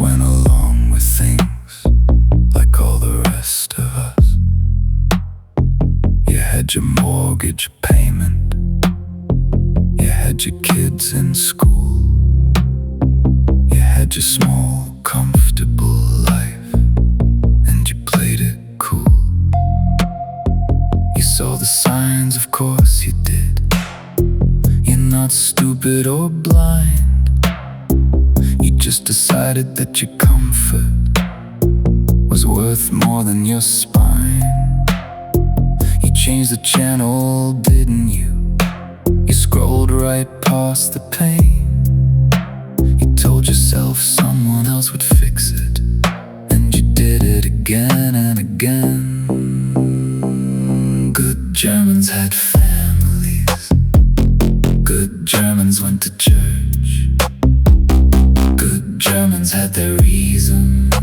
went along with things like all the rest of us. You had your mortgage payment, you had your kids in school, you had your small, comfortable life, and you played it cool. You saw the signs, of course you did. You're not stupid or blind. You just decided that your comfort was worth more than your spine. You changed the channel, didn't you? You scrolled right past the pain. You told yourself someone else would fix it, and you did it again and again. Good Germans had families. Good Germans went to church. Good Germans had their reasons.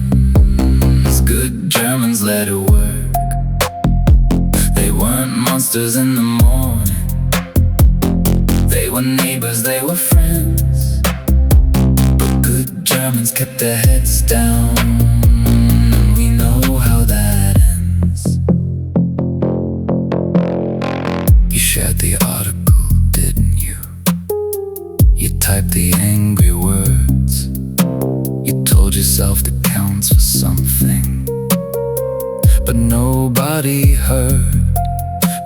Good Germans let it work. They weren't monsters in the morning. They were neighbors, they were friends. But good Germans kept their heads down, and we know how that ends. You shared the article, didn't you? You typed the angry words. You told yourself that counts for something, but nobody heard.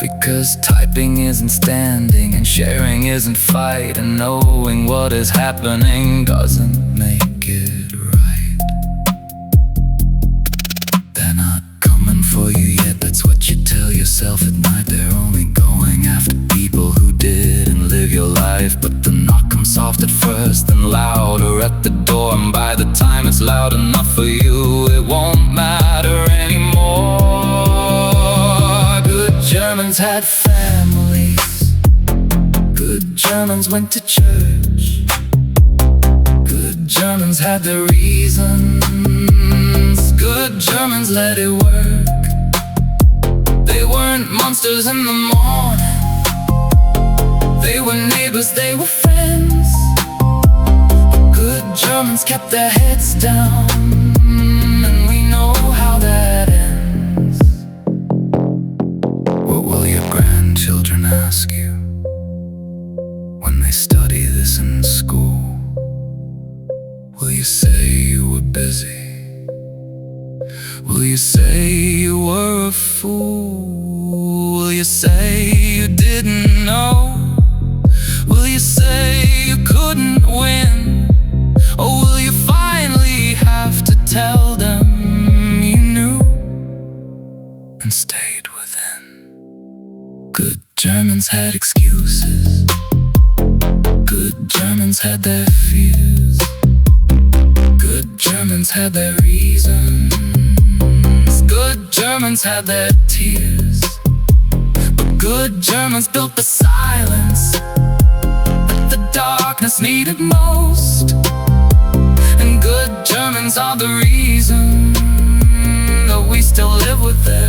Because typing isn't standing, and sharing isn't fight, and knowing what is happening doesn't make it right. They're not coming for you yet, that's what you tell yourself at night. They're only going after people who didn't live your life. But the knock comes soft at first, then louder at the door, and by the time it's loud enough for you, it won't matter anymore. Good Germans had families. Good Germans went to church. Good Germans had their reasons. Good Germans let it work. They weren't monsters in the morning. They were neighbors, they were friends. Good Germans kept their heads down, and we know how that ends. What will your grandchildren ask you when they study this in school? Will you say you were busy? Will you say you were a fool? Will you say you didn't know? Will you say you couldn't win? Or will you finally have to tell them you knew and stayed within? Good Germans had excuses. Good Germans had their fears. Good Germans had their reasons. Good Germans had their tears. But good Germans built the silence that the darkness needed most. And good Germans are the reason that we still live with them.